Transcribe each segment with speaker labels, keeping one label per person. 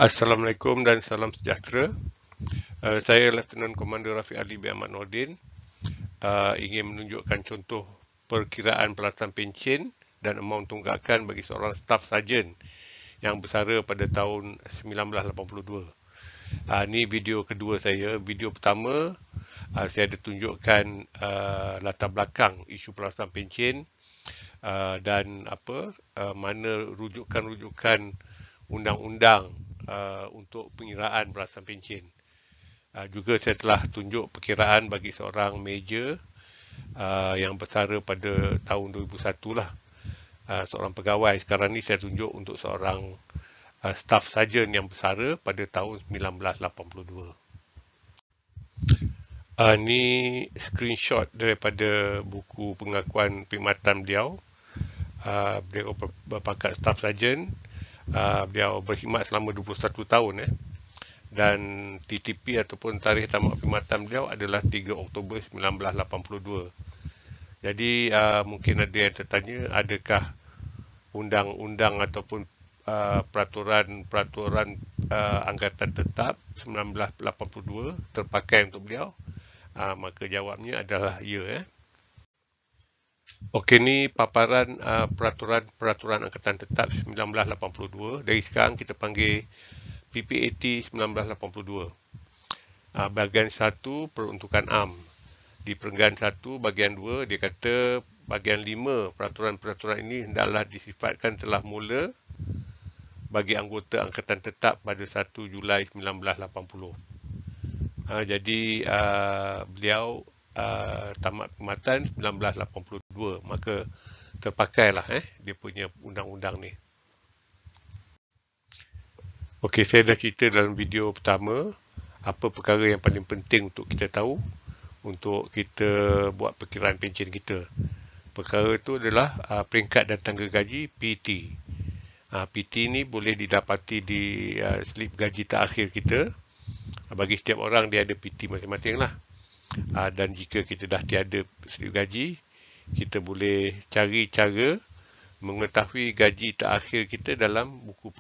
Speaker 1: Assalamualaikum dan salam sejahtera. Saya Lieutenant Commander Rafiq Ali bin Ahmad Nordin ingin menunjukkan contoh perkiraan belasan pencen dan amaun tunggakan bagi seorang staf sarjan yang bersara pada tahun 1982. Ini video kedua saya. Video pertama saya ada tunjukkan latar belakang isu belasan pencen dan mana rujukan-rujukan undang-undang untuk pengiraan belasan pencen. Juga saya telah tunjuk perkiraan bagi seorang meja yang bersara pada tahun 2001 lah. Seorang pegawai. Sekarang ni saya tunjuk untuk seorang staf sarjan yang bersara pada tahun 1982. Ni screenshot daripada buku pengakuan perkhidmatan beliau. Beliau berpangkat staf sarjan. Beliau berkhidmat selama 21 tahun dan TTP ataupun tarikh tamat perkhidmatan beliau adalah 3 Oktober 1982. Jadi mungkin ada yang tertanya, adakah undang-undang ataupun peraturan angkatan tetap 1982 terpakai untuk beliau? Maka jawabnya adalah ya. Okey, ni paparan peraturan angkatan tetap 1982. Dari sekarang kita panggil PPAT 1982. Bahagian 1 peruntukan am. Di perenggan 1 bahagian 2 dia kata bahagian 5 peraturan-peraturan ini hendaklah disifatkan telah mula bagi anggota angkatan tetap pada 1 Julai 1980. Jadi beliau tamat perkhidmatan 1982, maka terpakailah dia punya undang-undang ni. Okey, saya dah cerita dalam video pertama apa perkara yang paling penting untuk kita tahu untuk kita buat perkiraan pencen kita. Perkara itu adalah peringkat dan tangga gaji PT. PT ni boleh didapati di slip gaji terakhir kita. Bagi setiap orang dia ada PT masing-masing lah. Dan jika kita dah tiada slip gaji, kita boleh cari cara mengetahui gaji terakhir kita dalam buku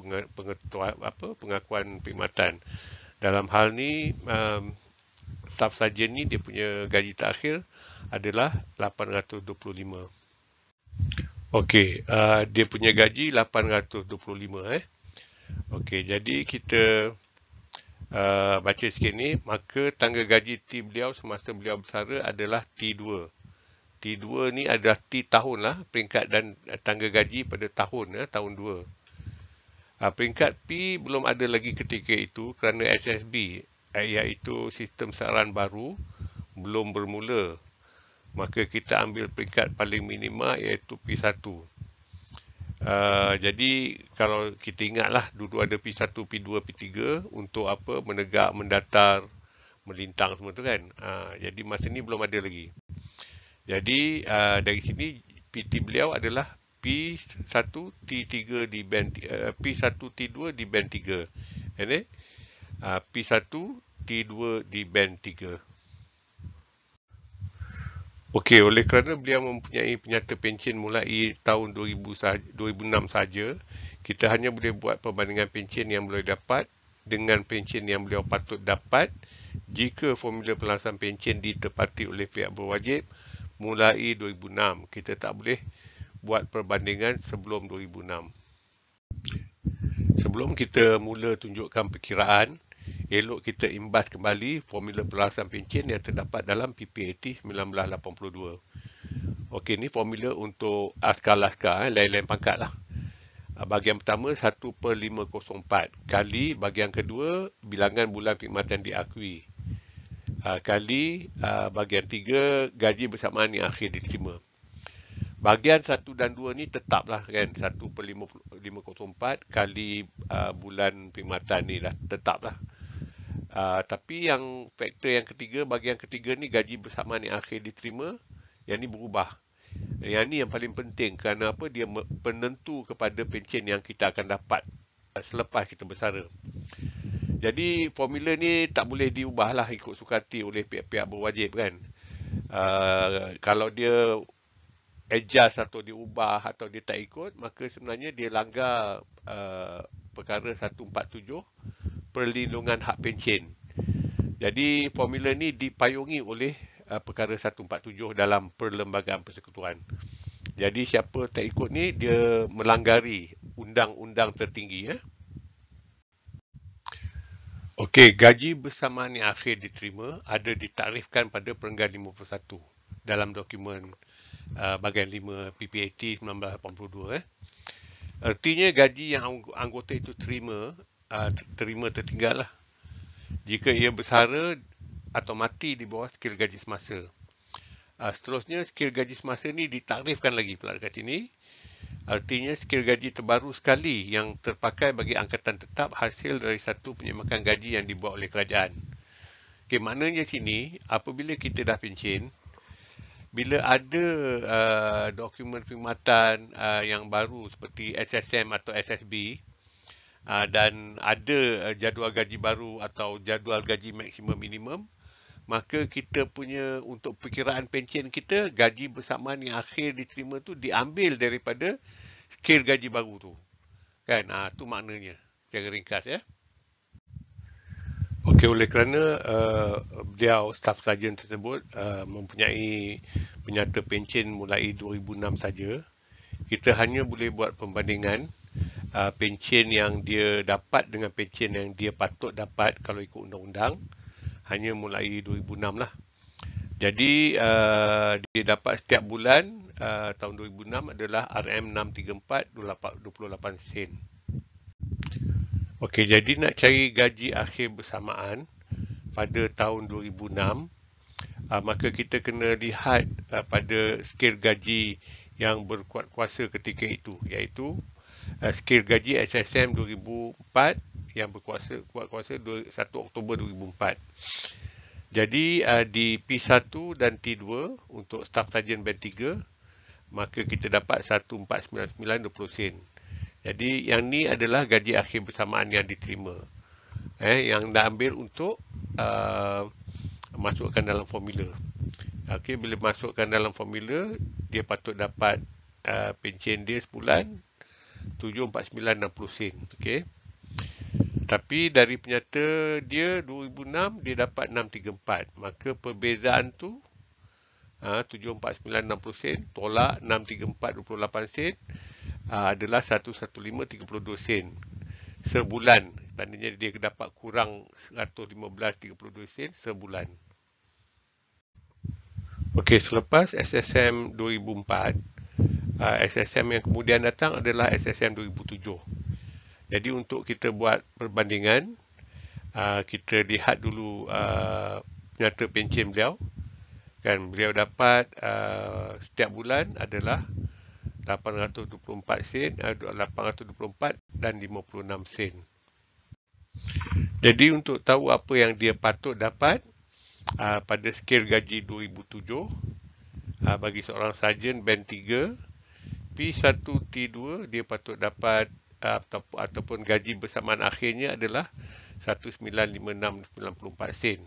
Speaker 1: pengakuan perkhidmatan. Dalam hal ni staf sarjan ni dia punya gaji terakhir adalah 825. Okey, dia punya gaji 825 Okey, jadi kita baca sikit ni. Maka tangga gaji T beliau semasa beliau bersara adalah T2. T2 ni adalah T tahun lah, peringkat dan tangga gaji pada tahun, tahun 2. Peringkat P belum ada lagi ketika itu kerana SSB, iaitu sistem siaran baru, belum bermula. Maka kita ambil peringkat paling minima iaitu P1. Jadi kalau kita ingatlah dulu ada P1, P2, P3 untuk apa? Menegak, mendatar, melintang semua tu kan. Jadi masa ni belum ada lagi. Jadi dari sini PT beliau adalah P1 T3 di band P1 T2 di band 3. P1 T2 di band 3. Okey, oleh kerana beliau mempunyai penyata pencen mulai tahun 2006 saja, kita hanya boleh buat perbandingan pencen yang boleh dapat dengan pencen yang beliau patut dapat jika formula pelangsang pencen ditepati oleh pihak berwajib mulai 2006. Kita tak boleh buat perbandingan sebelum 2006. Sebelum kita mula tunjukkan perkiraan, elok kita imbas kembali formula pelangsang pencen yang terdapat dalam PPAT 1982. Okey, ni formula untuk askar-laskar, lain-lain pangkat lah. Bahagian pertama 1/504 kali bahagian kedua bilangan bulan perkhidmatan diakui kali bahagian 3 gaji bersamaan yang akhir diterima. Bahagian 1 dan 2 ni tetaplah kan, 1/504 kali bulan perkhidmatan ni dah tetaplah. Tapi yang faktor yang ketiga, bahagian ketiga ni gaji bersamaan yang akhir diterima, yang ni berubah. Yang ni yang paling penting kerana apa? Dia penentu kepada pencen yang kita akan dapat selepas kita bersara. Jadi formula ni tak boleh diubahlah ikut sukati oleh pihak-pihak berwajib kan. Kalau dia adjust atau diubah atau dia tak ikut, maka sebenarnya dia langgar perkara 147 perlindungan hak pencen. Jadi formula ni dipayungi oleh perkara 147 dalam Perlembagaan Persekutuan. Jadi siapa tak ikut ni dia melanggari undang-undang tertinggi. Okey, gaji bersamaan yang akhir diterima ada ditarifkan pada Perenggan 51 dalam dokumen bahagian 5 PPAT 1982. Artinya gaji yang anggota itu terima tertinggal lah jika ia bersara atau mati di bawah skil gaji semasa. Seterusnya, skil gaji semasa ni ditarifkan lagi pula dekat sini. Artinya, skil gaji terbaru sekali yang terpakai bagi angkatan tetap hasil dari satu penyemakan gaji yang dibuat oleh kerajaan. Okay, maknanya sini, apabila kita dah pencen, bila ada dokumen perkhidmatan yang baru seperti SSM atau SSB, dan ada jadual gaji baru atau jadual gaji maksimum minimum, maka kita punya untuk perkiraan pencen kita, gaji bersamaan yang akhir diterima tu diambil daripada skil gaji baru tu. Kan? Tu maknanya secara ringkas ya. Okey, oleh kerana beliau staf sarjan tersebut mempunyai penyata pencen mulai 2006 saja, kita hanya boleh buat pembandingan pencen yang dia dapat dengan pencen yang dia patut dapat kalau ikut undang-undang hanya mulai 2006 lah. Jadi dia dapat setiap bulan tahun 2006 adalah RM634 28 sen. Okey, jadi nak cari gaji akhir bersamaan pada tahun 2006, maka kita kena lihat pada skil gaji yang berkuat kuasa ketika itu, iaitu skil gaji SSM 2004 yang kuat kuasa 1 Oktober 2004. Jadi di P1 dan T2 untuk staf sarjan band 3, maka kita dapat 1499.20 sen. Jadi yang ni adalah gaji akhir bersamaan yang diterima. Yang dah ambil untuk masukkan dalam formula. Okey, bila masukkan dalam formula, dia patut dapat pencen dia sebulan 749.60 sen. Okey. Tapi dari penyata dia 2006 dia dapat 634. Maka perbezaan tu 749.60 sen tolak 634.28 sen adalah 115.32 sen sebulan. Tandanya dia dapat kurang 115.32 sen sebulan. Okey, selepas SSM 2004, SSM yang kemudian datang adalah SSM 2007. Jadi untuk kita buat perbandingan, kita lihat dulu penyata pencen beliau. Kan beliau dapat setiap bulan adalah 824 sen, 824 dan 56 sen. Jadi untuk tahu apa yang dia patut dapat pada skil gaji 2007 bagi seorang sarjan band 3 P1 T2, dia patut dapat ataupun gaji bersamaan akhirnya adalah 1956.94 sen.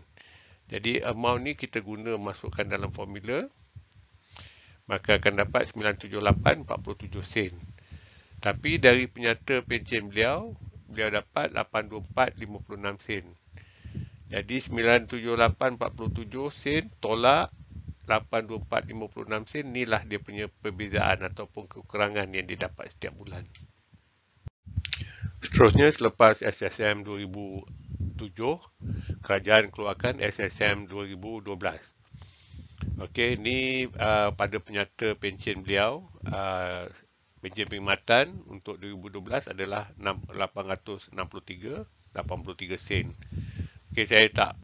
Speaker 1: Jadi amount ni kita guna masukkan dalam formula, maka akan dapat 978.47 sen. Tapi dari penyata pencen beliau dapat 824.56 sen. Jadi 978.47 sen tolak 824.56 sen, inilah dia punya perbezaan ataupun kekurangan yang dia dapat setiap bulan. Seterusnya, selepas SSM 2007, kerajaan keluarkan SSM 2012. Okey, ini pada penyata pencen beliau, pencen perkhidmatan untuk 2012 adalah 863.83 sen. Okey, saya tak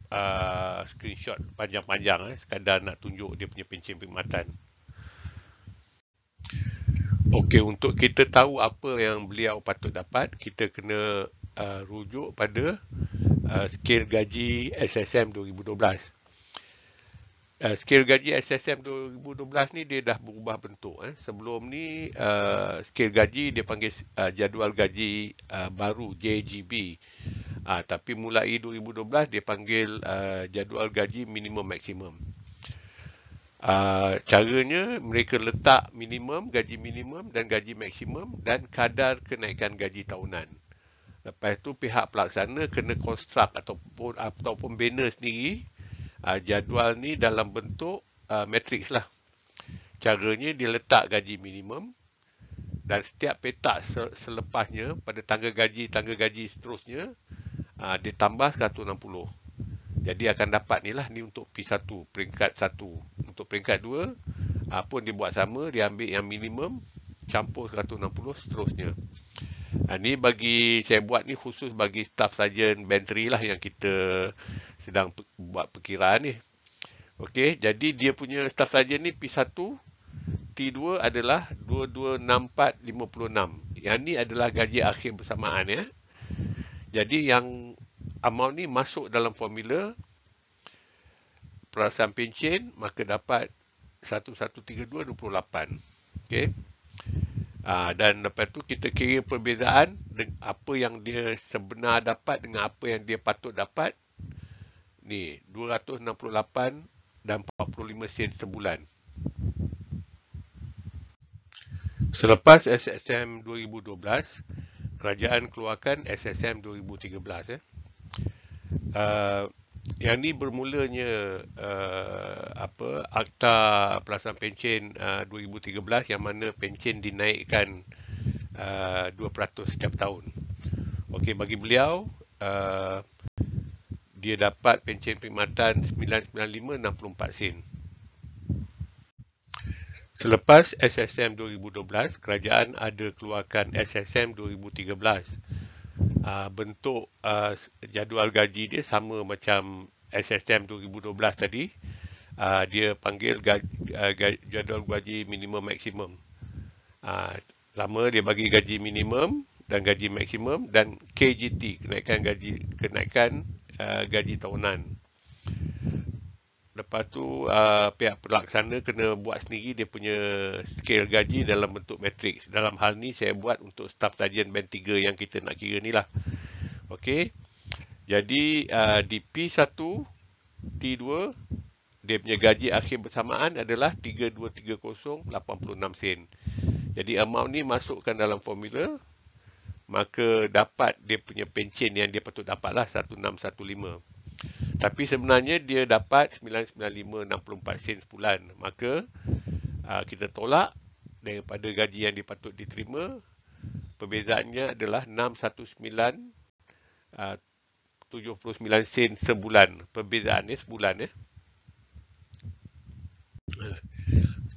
Speaker 1: screenshot panjang-panjang, sekadar nak tunjuk dia punya pencen perkhidmatan. Okey, untuk kita tahu apa yang beliau patut dapat, kita kena rujuk pada skil gaji SSM 2012. Skil gaji SSM 2012 ni dia dah berubah bentuk. Sebelum ni skil gaji dia panggil jadual gaji baru, JGB. Tapi mulai 2012 dia panggil jadual gaji minimum maksimum. Caranya mereka letak minimum, gaji minimum dan gaji maksimum dan kadar kenaikan gaji tahunan. Lepas tu pihak pelaksana kena construct ataupun bina sendiri jadual ni dalam bentuk matrix lah. Caranya dia letak gaji minimum dan setiap petak selepasnya pada tangga gaji seterusnya dia tambah 160. Jadi akan dapat ni lah, ni untuk P1, peringkat 1. Untuk peringkat 2 pun dia buat sama, dia ambil yang minimum campur 160 seterusnya. Ni bagi saya buat ni khusus bagi staff sarjan bantry lah yang kita sedang buat perkiraan ni. Okey, jadi dia punya staff sarjan ni P1, T2 adalah 226456. Yang ni adalah gaji akhir bersamaan ya. Jadi yang amount ni masuk dalam formula perasaan pencen, maka dapat 1132.28. Okey. Dan lepas tu kita kira perbezaan apa yang dia sebenar dapat dengan apa yang dia patut dapat. Ni 268 dan 45 sen sebulan. Selepas SSM 2012, kerajaan keluarkan SSM 2013 yang ni bermulanya Akta Pelaksanaan Pencen 2013 yang mana pencen dinaikkan 2% setiap tahun. Okey, bagi beliau dia dapat pencen perkhidmatan 995.64 sen. Selepas SSM 2012, kerajaan ada keluarkan SSM 2013. Bentuk jadual gaji dia sama macam SSM 2012 tadi. Dia panggil jadual gaji minimum maksimum. Sama, dia bagi gaji minimum dan gaji maksimum dan KGT, kenaikan gaji tahunan. Lepas tu pihak pelaksana kena buat sendiri dia punya skala gaji dalam bentuk matrix. Dalam hal ni saya buat untuk staf sarjan band 3 yang kita nak kira ni lah. Okey. Jadi di P1, T2 dia punya gaji akhir bersamaan adalah 3230.86 sen. Jadi amount ni masukkan dalam formula, maka dapat dia punya pencen yang dia patut dapat lah 1615. Tapi sebenarnya dia dapat 995.64 sen sebulan. Maka kita tolak daripada gaji yang dia patut diterima. Perbezaannya adalah 619.79 sen sebulan. Perbezaannya sebulan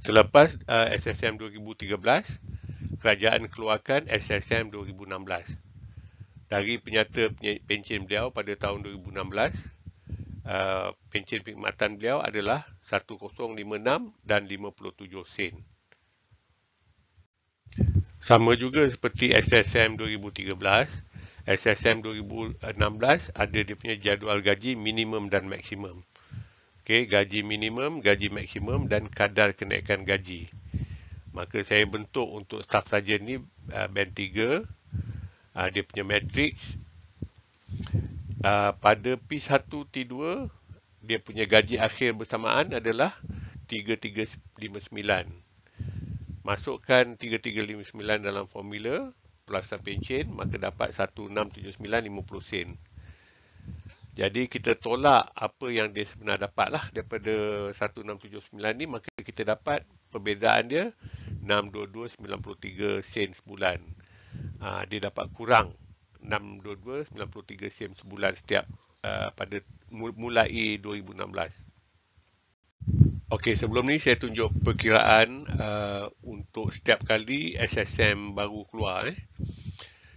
Speaker 1: Selepas SSM 2013, kerajaan keluarkan SSM 2016. Dari penyata pencen beliau pada tahun 2016, pencen perkhidmatan beliau adalah 1056 dan 57 sen. Sama juga seperti SSM 2013, SSM 2016 ada dia punya jadual gaji minimum dan maksimum. Okey, gaji minimum, gaji maksimum dan kadar kenaikan gaji. Maka saya bentuk untuk staf sarjan ni band 3, dia punya matrix. Pada P1 T2 dia punya gaji akhir bersamaan adalah 3359. Masukkan 3359 dalam formula pelaksanaan pencen, maka dapat 1679.50 sen. Jadi kita tolak apa yang dia sebenar dapat lah daripada 1679 ni, maka kita dapat perbezaan dia 622.93 sen sebulan. Dia dapat kurang 622.93 sen sebulan setiap pada mulai 2016. Okey, sebelum ni saya tunjuk perkiraan untuk setiap kali SSM baru keluar.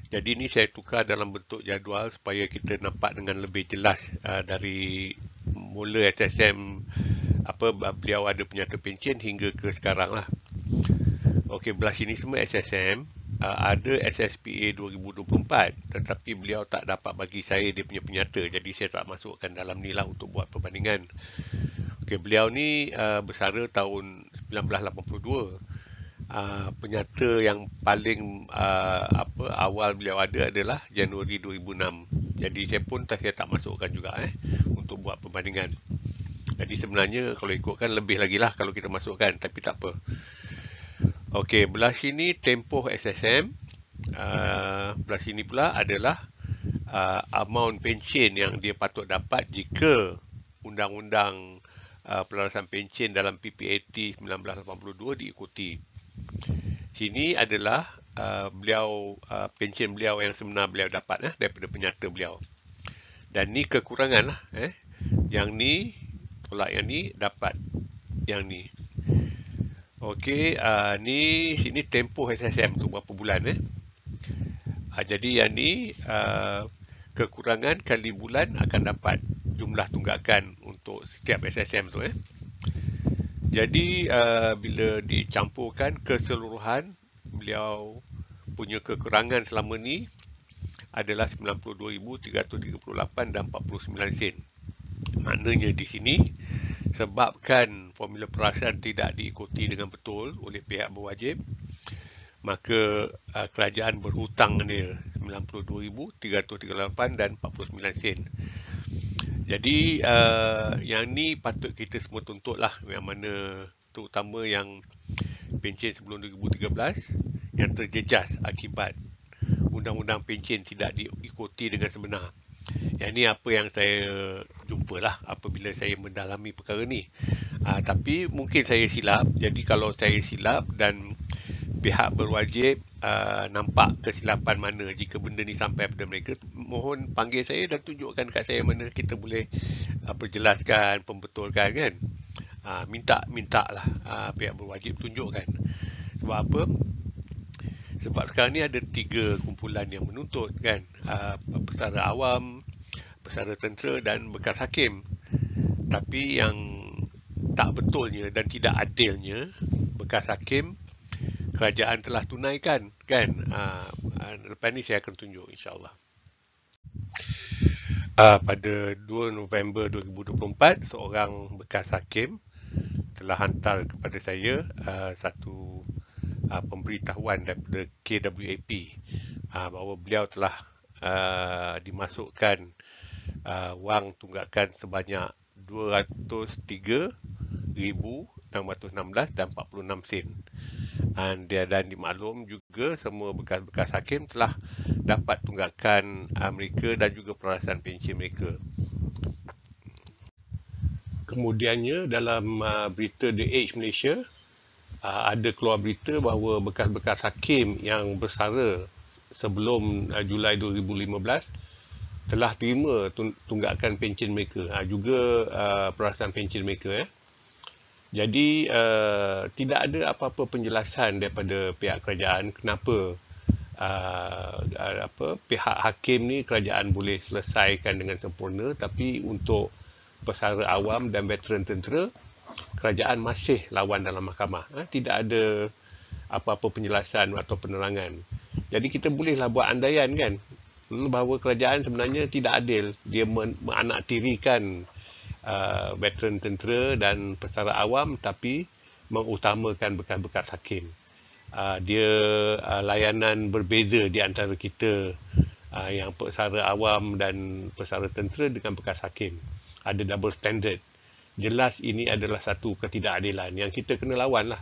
Speaker 1: Jadi ni saya tukar dalam bentuk jadual supaya kita nampak dengan lebih jelas dari mula SSM beliau ada penyata pencen hingga ke sekarang lah. Okey, belah sini semua SSM. Ada SSPA 2024, tetapi beliau tak dapat bagi saya dia punya penyata, jadi saya tak masukkan dalam ni lah untuk buat perbandingan. Okey, beliau ni bersara tahun 1982. Penyata yang paling awal beliau ada adalah Januari 2006. Jadi saya pun saya tak masukkan juga untuk buat perbandingan. Jadi sebenarnya kalau ikutkan lebih lagi lah kalau kita masukkan, tapi tak apa. Okey, belah sini tempoh SSM. Belah sini pula adalah amount pension yang dia patut dapat jika undang-undang pelarasan pension dalam PPAT 1982 diikuti. Sini adalah pension beliau yang sebenar beliau dapat daripada penyata beliau. Dan ni kekurangan lah. Yang ni tolak, yang ni dapat yang ni. Okey, ni sini tempoh SSM tu berapa bulan jadi yang ni kekurangan kali bulan akan dapat jumlah tunggakan untuk setiap SSM tu Jadi bila dicampurkan keseluruhan beliau punya kekurangan selama ni adalah 92,338 dan 49 sen. Maknanya di sini sebabkan formula perasan tidak diikuti dengan betul oleh pihak berwajib, maka kerajaan berhutang dia 92,338 dan 49 sen. Jadi yang ni patut kita semua tuntutlah, yang mana terutama yang pencen sebelum 2013 yang terjejas akibat undang-undang pencen tidak diikuti dengan sebenar. Yang ni apa yang saya jumpalah apabila saya mendalami perkara ni. Tapi mungkin saya silap. Jadi kalau saya silap dan pihak berwajib nampak kesilapan mana jika benda ni sampai pada mereka, mohon panggil saya dan tunjukkan kat saya mana kita boleh perjelaskan, pembetulkan kan. Minta lah pihak berwajib tunjukkan. Sebab apa? Sebab sekarang ni ada 3 kumpulan yang menuntut kan, pesara awam, pesara tentera dan bekas hakim. Tapi yang tak betulnya dan tidak adilnya, bekas hakim kerajaan telah tunaikan kan. Lepas ni saya akan tunjuk insya-Allah. Pada 2 November 2024, seorang bekas hakim telah hantar kepada saya satu pemberitahuan daripada KWAP bahawa beliau telah dimasukkan wang tunggakan sebanyak 203,616 dan 46 sen. Dan dimaklum juga semua bekas-bekas hakim telah dapat tunggakan mereka dan juga perasan pension mereka. Kemudiannya dalam berita The Age Malaysia, ada keluar berita bahawa bekas-bekas hakim yang bersara sebelum Julai 2015 telah terima tunggakan pension mereka, juga perasan pension mereka. Jadi tidak ada apa-apa penjelasan daripada pihak kerajaan kenapa pihak hakim ni kerajaan boleh selesaikan dengan sempurna, tapi untuk pesara awam dan veteran tentera kerajaan masih lawan dalam mahkamah. Tidak ada apa-apa penjelasan atau penerangan. Jadi kita bolehlah buat andaian kan, bahawa kerajaan sebenarnya tidak adil. Dia menanaktirikan veteran tentera dan pesara awam tapi mengutamakan bekas-bekas hakim. Dia layanan berbeza di antara kita yang pesara awam dan pesara tentera dengan bekas hakim. Ada double standard. Jelas ini adalah satu ketidakadilan yang kita kena lawan lah.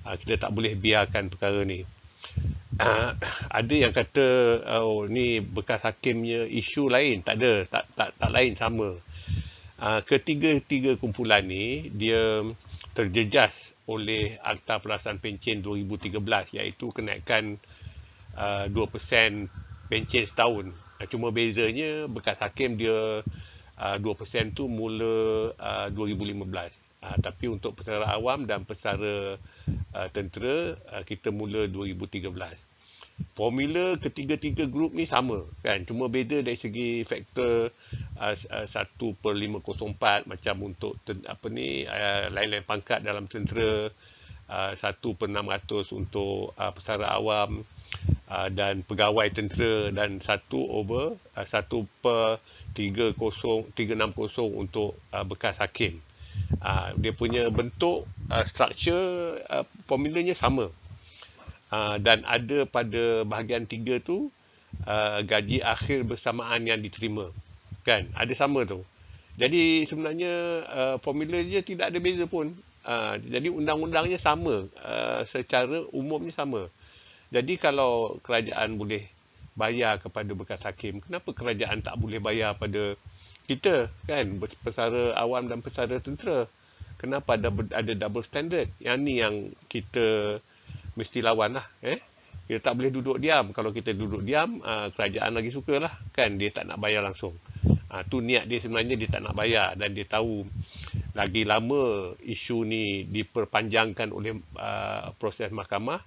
Speaker 1: Kita tak boleh biarkan perkara ni. Ada yang kata, ni bekas hakimnya isu lain. Tak ada, tak lain, sama. Ketiga-tiga kumpulan ni, dia terjejas oleh Akta Pelarasan Pencen 2013, iaitu kenaikan 2% pencen setahun. Cuma bezanya, bekas hakim dia 2% tu mula 2015. Tapi untuk pesara awam dan pesara tentera kita mula 2013. Formula ketiga-tiga grup ni sama kan, cuma beza dari segi faktor 1/504 macam untuk lain-lain pangkat dalam tentera, 1/600 untuk pesara awam dan pegawai tentera, dan 1/360 untuk bekas hakim. Dia punya bentuk structure formulanya sama. Dan ada pada bahagian 3 tu gaji akhir bersamaan yang diterima kan, ada sama tu. Jadi sebenarnya formula dia tidak ada beza pun. Jadi undang-undangnya sama, secara umumnya sama. Jadi kalau kerajaan boleh bayar kepada bekas hakim. Kenapa kerajaan tak boleh bayar pada kita, kan, pesara awam dan pesara tentera? Kenapa ada double standard? Yang ni yang kita mesti lawan lah. Kita tak boleh duduk diam. Kalau kita duduk diam, kerajaan lagi sukalah, kan, dia tak nak bayar langsung. Tu niat dia sebenarnya, dia tak nak bayar, dan dia tahu lagi lama isu ni diperpanjangkan oleh proses mahkamah,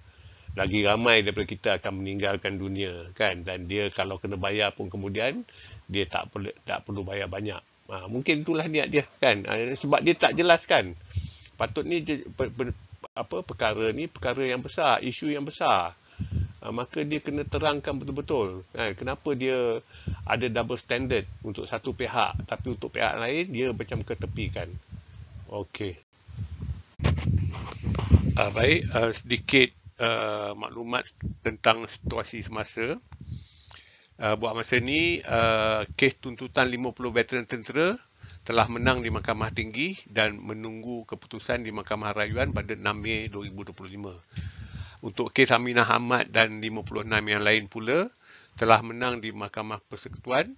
Speaker 1: lagi ramai daripada kita akan meninggalkan dunia, kan. Dan dia kalau kena bayar pun kemudian dia tak perlu bayar banyak. Mungkin itulah niat dia, kan. Sebab dia tak jelaskan. Patut ni perkara ni perkara yang besar, isu yang besar. Maka dia kena terangkan betul-betul, kan. Kenapa dia ada double standard untuk satu pihak, tapi untuk pihak lain dia macam ketepikan. Okey. Baik, sedikit maklumat tentang situasi semasa. Buat masa ni, kes tuntutan 50 veteran tentera telah menang di Mahkamah Tinggi dan menunggu keputusan di Mahkamah Rayuan pada 6 Mei 2025. Untuk kes Aminah Ahmad dan 56 yang lain pula telah menang di Mahkamah Persekutuan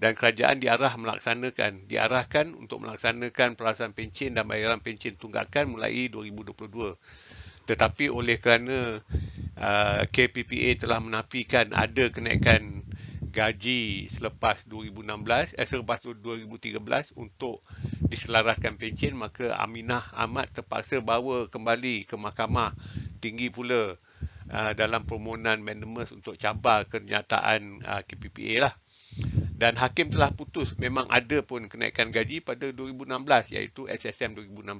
Speaker 1: dan kerajaan diarahkan untuk melaksanakan perasaan pencen dan bayaran pencen tunggakan mulai 2022. Tetapi oleh kerana KPPA telah menafikan ada kenaikan gaji selepas 2013 untuk diselaraskan pencen, maka Aminah Ahmad terpaksa bawa kembali ke Mahkamah Tinggi pula dalam permohonan mandamus untuk cabar kenyataan KPPA lah. Dan hakim telah putus memang ada pun kenaikan gaji pada 2016, iaitu SSM 2016.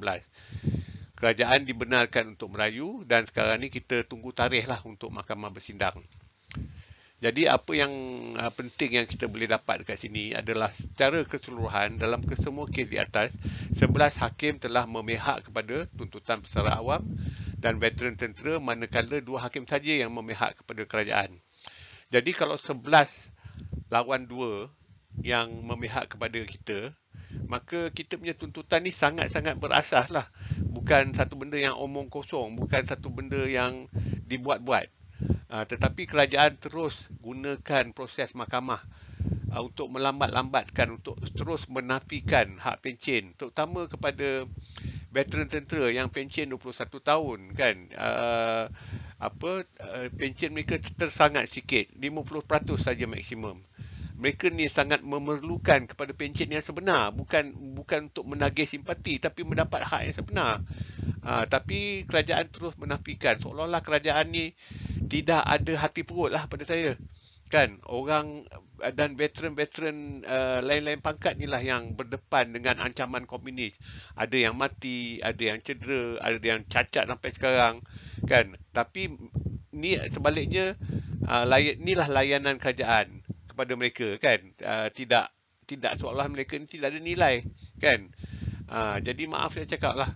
Speaker 1: Kerajaan dibenarkan untuk merayu dan sekarang ni kita tunggu tarikh lah untuk mahkamah bersindang. Jadi apa yang penting yang kita boleh dapat dekat sini adalah secara keseluruhan dalam kesemua kes di atas, 11 hakim telah memihak kepada tuntutan pesara awam dan veteran tentera, manakala 2 hakim saja yang memihak kepada kerajaan. Jadi kalau 11 lawan 2 yang memihak kepada kita, maka kita punya tuntutan ni sangat-sangat berasas lah. Bukan satu benda yang omong kosong, bukan satu benda yang dibuat-buat. Tetapi kerajaan terus gunakan proses mahkamah untuk melambat-lambatkan, untuk terus menafikan hak pencen, terutama kepada veteran tentera yang pencen 21 tahun, kan. Pencen mereka tersangat sikit, 50% saja maksimum. Mereka ni sangat memerlukan kepada pencen yang sebenar, bukan untuk menagih simpati, tapi mendapat hak yang sebenar. Tapi kerajaan terus menafikan, seolah-olah kerajaan ni tidak ada hati perut lah pada saya, kan. Orang dan veteran-veteran lain-lain pangkat ni lah yang berdepan dengan ancaman komunis. Ada yang mati, ada yang cedera, ada yang cacat sampai sekarang, kan. Tapi ni sebaliknya, inilah layanan kerajaan kepada mereka, kan. Tidak seolah mereka ni tidak ada nilai, kan. Jadi maaf saya cakap lah,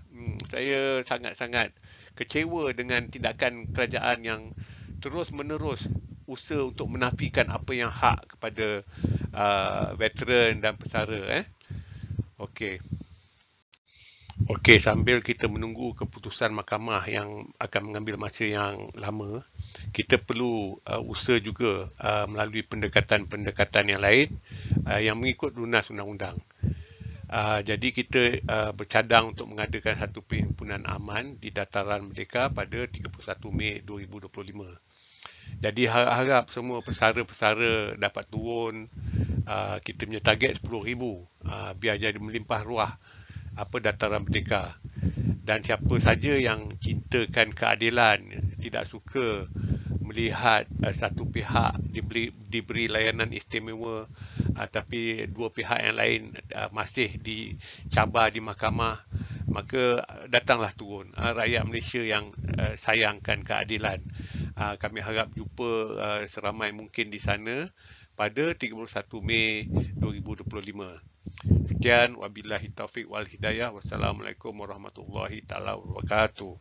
Speaker 1: saya sangat-sangat kecewa dengan tindakan kerajaan yang terus-menerus usaha untuk menafikan apa yang hak kepada veteran dan pesara. Okey, sambil kita menunggu keputusan mahkamah yang akan mengambil masa yang lama, kita perlu usaha juga melalui pendekatan-pendekatan yang lain yang mengikut lunas undang-undang. Jadi kita bercadang untuk mengadakan satu perhimpunan aman di Dataran Merdeka pada 31 Mei 2025. Jadi harap semua pesara-pesara dapat turun. Kita punya target 10,000, biar jadi melimpah ruah Dataran Merdeka. Dan siapa saja yang cintakan keadilan, tidak suka melihat satu pihak diberi layanan istimewa, tapi dua pihak yang lain masih dicabar di mahkamah, maka datanglah turun. Rakyat Malaysia yang sayangkan keadilan, kami harap jumpa seramai mungkin di sana pada 31 Mei 2025. Sekian, wabillahi taufiq wal hidayah. Wassalamualaikum warahmatullahi taala wabarakatuh.